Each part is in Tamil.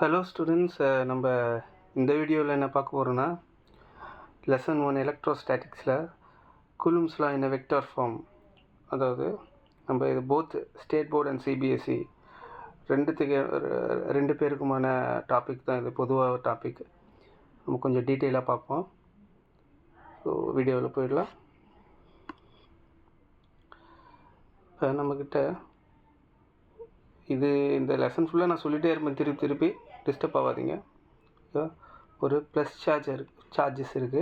ஹலோ ஸ்டூடெண்ட்ஸ், நம்ம இந்த வீடியோவில் என்ன பார்க்க போகிறோன்னா லெசன் 1 எலக்ட்ரோஸ்டாட்டிக்ஸில் கூலும்ஸ் லா இன் வெக்டார் ஃபார்ம். அதாவது நம்ம இது both state board and CBSE ரெண்டு பேருக்குமான டாபிக் தான். இது பொதுவாக டாபிக். நம்ம கொஞ்சம் டீட்டெயிலாக பார்ப்போம். ஸோ வீடியோவில் போயிடலாம். இப்போ நம்மக்கிட்ட இந்த லெசன் ஃபுல்லாக நான் சொல்லிகிட்டே இருப்பேன், திருப்பி டிஸ்டர்ப் ஆகாதீங்க. ஒரு ப்ளஸ் சார்ஜஸ் இருக்குது,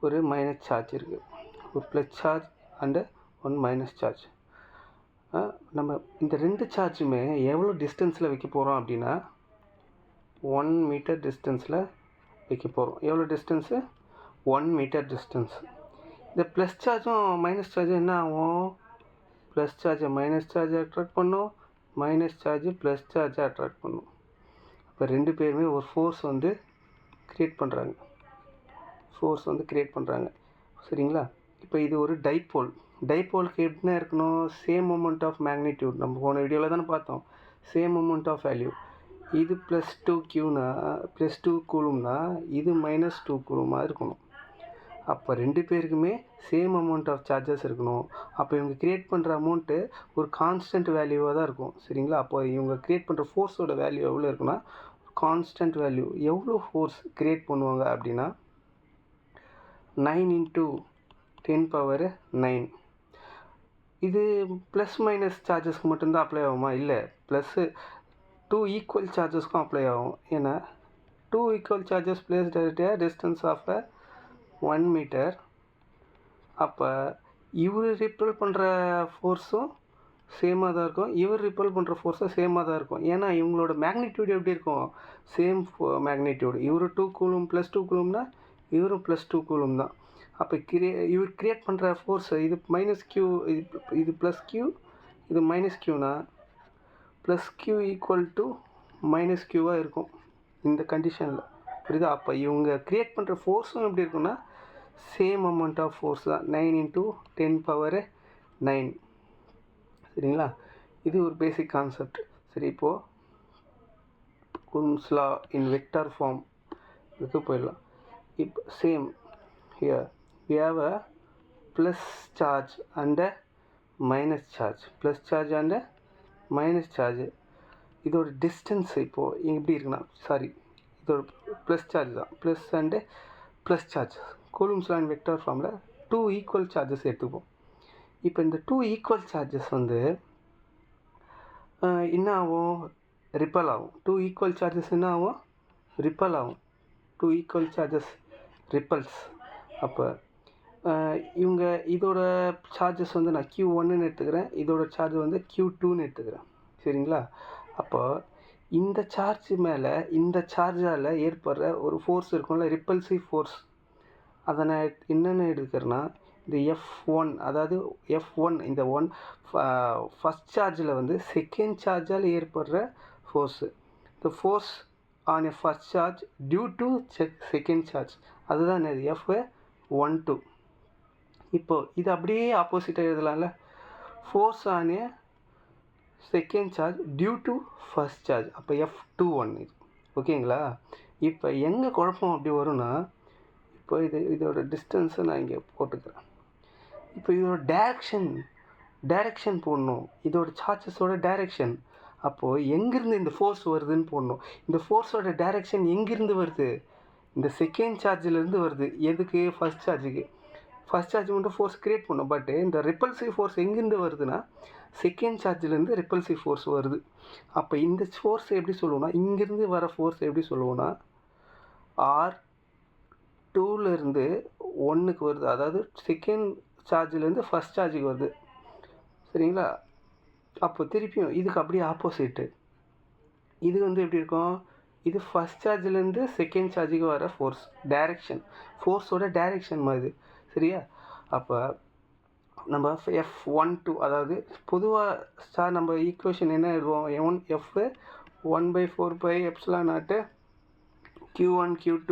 ஒரு மைனஸ் சார்ஜ் இருக்குது. ஒரு plus charge and one minus charge. நம்ம இந்த ரெண்டு சார்ஜுமே எவ்வளோ டிஸ்டன்ஸில் வைக்க போகிறோம் அப்படின்னா 1 மீட்டர் டிஸ்டன்ஸில் வைக்க போகிறோம். எவ்வளோ டிஸ்டன்ஸு? 1 metre distance. இந்த ப்ளஸ் சார்ஜும் மைனஸ் சார்ஜும் என்ன ஆகும்? ப்ளஸ் சார்ஜை மைனஸ் சார்ஜை அட்ராக்ட் பண்ணும், மைனஸ் சார்ஜ் ப்ளஸ் சார்ஜை அட்ராக்ட் பண்ணும். இப்போ ரெண்டு பேருமே ஒரு ஃபோர்ஸ் க்ரியேட் பண்ணுறாங்க. சரிங்களா? இப்போ இது ஒரு டைப்போலுக்கு என்ன இருக்கணும்? Same moment of magnitude. நம்ம போன வீடியோவில் தானே பார்த்தோம். Same moment of value. இது +2 கூலும்னா இது -2 கூலுமாக இருக்கணும். அப்போ ரெண்டு பேருக்குமே சேம் அமௌண்ட் ஆஃப் சார்ஜஸ் இருக்கணும். அப்போ இவங்க க்ரியேட் பண்ணுற அமௌண்ட்டு ஒரு கான்ஸ்டன்ட் வேல்யூவாக தான் இருக்கும். சரிங்களா? அப்போ இவங்க க்ரியேட் பண்ணுற ஃபோர்ஸோட வேல்யூ எவ்வளோ இருக்குன்னா கான்ஸ்டன்ட் வேல்யூ. எவ்வளோ ஃபோர்ஸ் க்ரியேட் பண்ணுவாங்க அப்படின்னா 9 × 10⁹. இது ப்ளஸ் மைனஸ் சார்ஜஸ்க்கு மட்டும்தான் அப்ளை ஆகுமா? இல்லை, ப்ளஸ்ஸு 2 ஈக்குவல் சார்ஜஸ்க்கும் அப்ளை ஆகும். ஏன்னா 2 equal charges placed at a distance of 1 metre. அப்போ இவர் ரிப்பல் பண்ணுற ஃபோர்ஸும் சேமாக தான் இருக்கும், இவர் ரிப்பல் பண்ணுற ஃபோர்ஸும் சேமாக தான் இருக்கும். ஏன்னா இவங்களோட மேக்னிடியூட் எப்படி இருக்கும்? Same magnitude. இவர் 2 கூலும் +2 கூலும்னா இவரும் +2 கூலும் தான். அப்போ இவர் க்ரியேட் பண்ணுற ஃபோர்ஸ் இது -q, இது +q, இது -qனா +q = -qவாக இருக்கும் இந்த கண்டிஷனில். புரியுதா? அப்போ இவங்க க்ரியேட் பண்ணுற ஃபோர்ஸும் எப்படி இருக்குன்னா சேம் அமௌண்ட் ஆஃப் ஃபோர்ஸ் தான், 9 × 10⁹. சரிங்களா? இது ஒரு பேசிக் கான்செப்ட். சரி, இப்போது கூலும்ஸ் லா இன் வெக்டார் ஃபார்ம் இதுக்கு போயிடலாம். இப்போ same here we have a plus charge and a minus charge. plus charge and a minus charge. இதோட டிஸ்டன்ஸ் இப்போது எப்படி இருக்குன்னா, இதோட ப்ளஸ் சார்ஜ் தான், plus and plus charge. Coulomb's law in vector ஃபார்மில் 2 ஈக்குவல் சார்ஜஸ் எடுத்துப்போம். இப்போ இந்த 2 ஈக்குவல் சார்ஜஸ் என்ன ஆகும்? ரிப்பல் ஆகும். 2 ஈக்குவல் சார்ஜஸ் என்ன ஆகும்? ரிப்பல் ஆகும். 2 ஈக்குவல் சார்ஜஸ் ரிப்பல்ஸ். அப்போ இவங்க இதோட சார்ஜஸ் நான் Q1ன்னு எடுத்துக்கிறேன், இதோட சார்ஜ் Q2ன்னு எடுத்துக்கிறேன். சரிங்களா? அப்போ இந்த சார்ஜ் மேலே இந்த சார்ஜால் ஏற்படுற ஒரு ஃபோர்ஸ் இருக்கும்ல, ரிப்பல்சிவ் ஃபோர்ஸ். அதை நான் என்னென்னு எடுத்துக்கிறேன்னா இந்த F1, அதாவது F1 இந்த ஃபஸ்ட் சார்ஜில் செகண்ட் சார்ஜால் ஏற்படுற ஃபோர்ஸு. இந்த force on a first charge due to second charge, அதுதான் இது F12. இப்போது இது அப்படியே ஆப்போசிட்டாக எழுதலாம்ல, force on a second charge due to first charge. அப்போ F21 இது. ஓகேங்களா? இப்போ எங்கே குழப்பம் அப்படி வரும்னா, இப்போ இதோட டிஸ்டன்ஸை நான் இங்கே போட்டுக்கிறேன். இப்போ இதோட டைரக்ஷன் போடணும், இதோட சார்ஜஸோட டைரக்ஷன். அப்போது எங்கேருந்து இந்த ஃபோர்ஸ் வருதுன்னு போடணும். இந்த ஃபோர்ஸோட டைரக்ஷன் எங்கேருந்து வருது? இந்த செகண்ட் சார்ஜிலேருந்து வருது. எதுக்கு? ஃபஸ்ட் சார்ஜுக்கு. ஃபஸ்ட் சார்ஜ் மட்டும் ஃபோர்ஸ் க்ரியேட் பண்ணும். பட் இந்த ரிப்பல்சிவ் ஃபோர்ஸ் எங்கேருந்து வருதுன்னா செகண்ட் சார்ஜிலேருந்து ரிப்பல்சிவ் ஃபோர்ஸ் வருது. அப்போ இந்த ஃபோர்ஸ் எப்படி சொல்லுவோன்னா, இங்கேருந்து வர ஃபோர்ஸ் எப்படி சொல்லுவோன்னா R2லேருந்து 1க்கு வருது. அதாவது செகண்ட் சார்ஜிலேருந்து ஃபஸ்ட் சார்ஜுக்கு வருது. சரிங்களா? அப்போ திருப்பியும் இதுக்கு அப்படியே ஆப்போசிட்டு. இது எப்படி இருக்கும்? இது ஃபஸ்ட் சார்ஜிலேருந்து செகண்ட் சார்ஜுக்கு வர ஃபோர்ஸ், ஃபோர்ஸோட டைரக்ஷன் மாதிரி. சரியா? அப்போ நம்ம F12, அதாவது பொதுவாக நம்ம ஈக்குவேஷன் என்ன எழுதுவோம்? F1/4πε0 Q1 Q2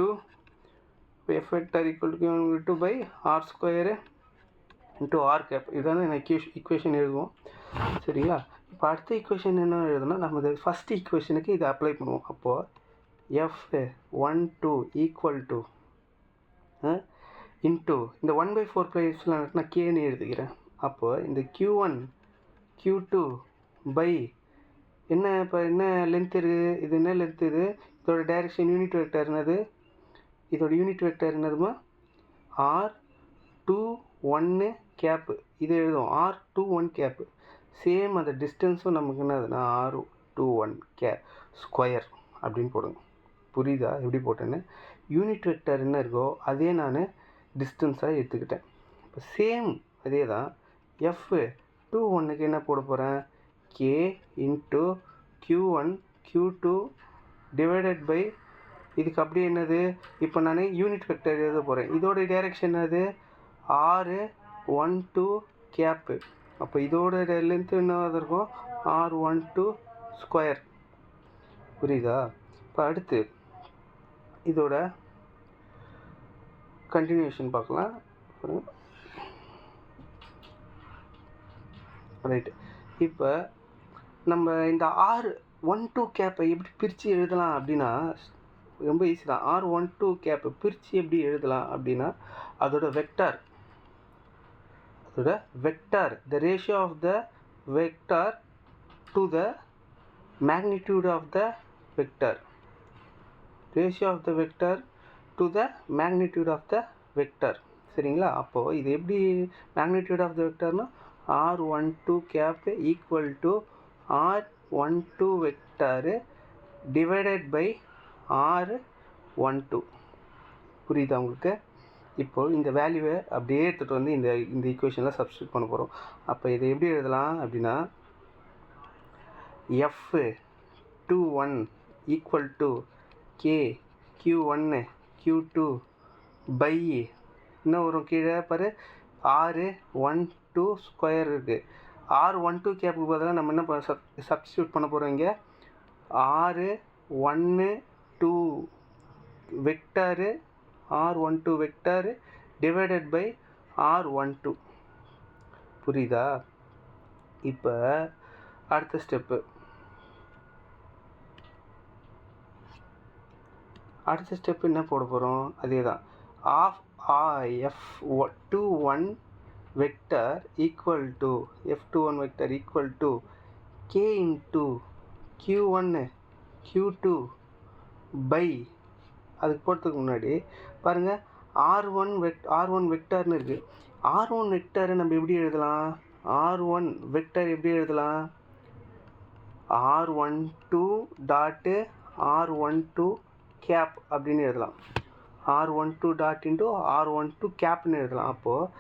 F vector = Q1 Q2/R² × R cap. இதுதானே ஈக்குவேஷன் எழுதுவோம். சரிங்களா? இப்போ அடுத்த ஈக்குவேஷன் என்ன எழுதுனா நம்ம இது ஃபஸ்ட் ஈக்குவேஷனுக்கு இதை அப்ளை பண்ணுவோம். அப்போது F12 ஈக்குவல் டு இன்ட்டு இந்த 1/4 பிளேஸில் நான் கேன்னு எழுதிக்கிறேன். அப்போது இந்த Q1 Q2 பை என்ன இப்போ என்ன லென்த் இருக்குது, இது என்ன லென்த், இதோட டைரெக்ஷன் யூனிட் வெக்டர் என்னது, இதோட யூனிட் வெக்டர் என்னதுமா R21 கேப்பு. இதை எழுதுவோம் R21 கேப்பு. சேம் அந்த டிஸ்டன்ஸும் நமக்கு என்னதுன்னா R21 ஸ்கொயர் அப்படின்னு போடுங்க. புரியுதா எப்படி போட்டேன்னு? யூனிட் வெக்டர் என்ன இருக்கோ அதே நான் டிஸ்டன்ஸாக எடுத்துக்கிட்டேன். இப்போ சேம் அதே தான் F21க்கு என்ன போட போகிறேன், K into Q1 Q2 divided by இதுக்கு அப்படியே என்னது, இப்போ நான் யூனிட் வெக்டர் எழுத போகிறேன். இதோட டைரெக்ஷன் என்னது R12 கேப்பு. அப்போ இதோட லென்த்து என்னவாக இருக்கும் R12 ஸ்கொயர். புரியுதா? இப்போ அடுத்து இதோட கண்டினியூஷன் பார்க்கலாம். ரைட்டு. இப்போ நம்ம இந்த R12 கேப்பை எப்படி பிரித்து எழுதலாம் அப்படின்னா ரொம்ப ஈஸி தான். R12 கேப்பை பிரித்து எப்படி எழுதலாம் அப்படின்னா அதோட vector the ratio of the vector to the magnitude of the vector, ratio of the vector to the magnitude of the vector. சரிங்களா? அப்போது இது எப்படி magnitude of the vectorனா R12 cap equal to R12 vector divided by R12. புரியுதா உங்களுக்கு? இப்போது இந்த வேல்யூவை அப்படியே எடுத்துகிட்டு வந்து இந்த ஈக்குவேஷனில் சப்ஸ்டியூட் பண்ண போகிறோம். அப்போ இதை எப்படி எழுதலாம் அப்படின்னா F21 equal to K Q1 Q2 by என்ன வரும் கீழே பாரு R12 ஸ்கொயர் இருக்குது. R12 கேப்புக்கு பதிலாக நம்ம என்ன சப்ஸ்டியூட் பண்ண போகிறோம், இங்கே R12 vector R12 vector divided by R12. புரியுதா? இப்போ அடுத்த ஸ்டெப்பு என்ன போட போகிறோம், அதே தான் F21 vector equal to F21 vector equal to K into Q1 Q2 by அதுக்கு போகிறதுக்கு முன்னாடி பாருங்கள் R1 வெக்டர்னு இருக்குது. R1 வெக்டரை நம்ம எப்படி எழுதலாம், R1 வெக்டர் எப்படி எழுதலாம் R12 டாட்டு R12 கேப் அப்படின்னு எழுதலாம். R12 டாட் இன்ட்டு R12 கேப்னு எழுதலாம். அப்போது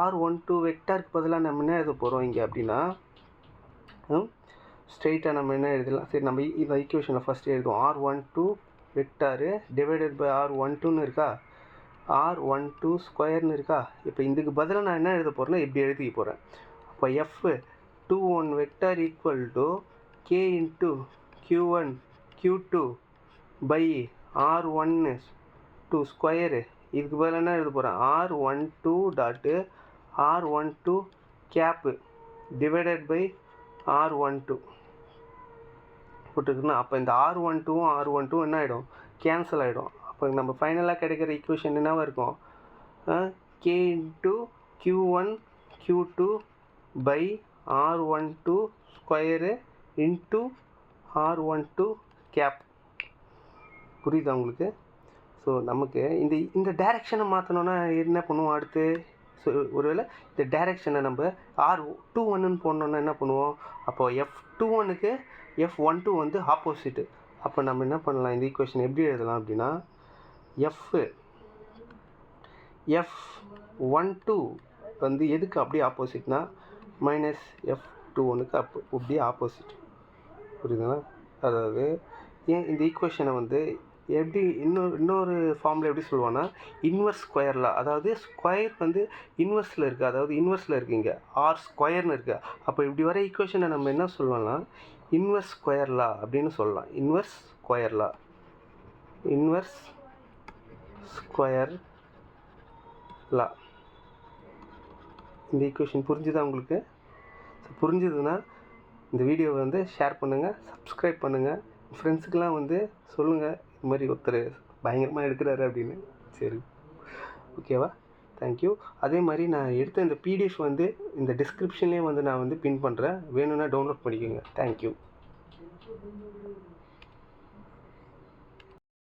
R12 வெக்டருக்கு பதிலாக நம்ம என்ன எழுத போகிறோம் இங்கே அப்படின்னா ஸ்ட்ரெயிட்டாக நம்ம என்ன எழுதலாம். சரி, நம்ம இந்த ஈக்குவேஷனை ஃபஸ்ட்டு எழுதுவோம். R12 வெக்டாரு டிவைடட் பை R12ன்னு இருக்கா, R12 ஸ்கொயர்னு இருக்கா. இப்போ இதுக்கு பதிலாக நான் என்ன எழுத போகிறேன்னா இப்படி எழுதிக்க போகிறேன். அப்போ F21 vector equal to K into Q1 Q2 by R12 square. இதுக்கு பதிலாக என்ன எழுத போகிறேன் R12 dot R12 cap divided by R12 போட்டுருக்குன்னா அப்போ இந்த R12 என்ன ஆகிடும், கேன்சல் ஆகிடும். அப்போ நம்ம ஃபைனலாக கிடைக்கிற ஈக்குவேஷன் என்னவாக இருக்கும், K into Q1 Q2 by R12 square into R12 cap. புரியுதா உங்களுக்கு? ஸோ நமக்கு இந்த டைரெக்ஷனை மாற்றணுன்னா என்ன பண்ணுவோம் அடுத்து, ஸோ ஒருவேளை இந்த டைரெக்ஷனை நம்ம R21ன்னு போடணுன்னா என்ன பண்ணுவோம், அப்போது F21க்கு F12 வந்து ஆப்போசிட்டு. அப்போ நம்ம என்ன பண்ணலாம், இந்த ஈக்குவேஷன் எப்படி எழுதலாம் அப்படின்னா F12 வந்து எதுக்கு அப்படியே ஆப்போசிட்னா மைனஸ் F21க்கு அப்படியே ஆப்போசிட். புரியுதுங்களா? அதாவது ஏன் இந்த ஈக்குவேஷனை வந்து எப்படி இன்னொரு ஃபார்மில் எப்படி சொல்லுவான்னா இன்வெர்ஸ் ஸ்கொயரில், அதாவது ஸ்கொயர் வந்து இன்வெர்ஸில் இருக்குது, அதாவது இன்வெர்ஸில் இருக்குங்க R ஸ்கொயர்னு இருக்குது. அப்போ இப்படி வர ஈக்குவேஷனை நம்ம என்ன சொல்லுவோம்னா இன்வெர்ஸ் ஸ்கொயர் லா அப்படின்னு சொல்லலாம். இன்வெர்ஸ் ஸ்கொயர் லா. இந்த ஈக்குவேஷன் புரிஞ்சுதா உங்களுக்கு? புரிஞ்சுதுன்னா இந்த வீடியோவை வந்து ஷேர் பண்ணுங்கள், சப்ஸ்கிரைப் பண்ணுங்கள், ஃப்ரெண்ட்ஸுக்கெலாம் வந்து சொல்லுங்கள் இது மாதிரி ஒருத்தர் பயங்கரமாக எடுக்கிறாரு அப்படின்னு. சரி, ஓகேவா? தேங்க்யூ. அதே மாதிரி நான் எடுத்த இந்த பிடிஎஃப் வந்து இந்த டிஸ்கிரிப்ஷன்லேயே வந்து நான் வந்து பின் பண்ணுறேன், வேணும்னா டவுன்லோட் பண்ணிக்கோங்க. தேங்க்யூ.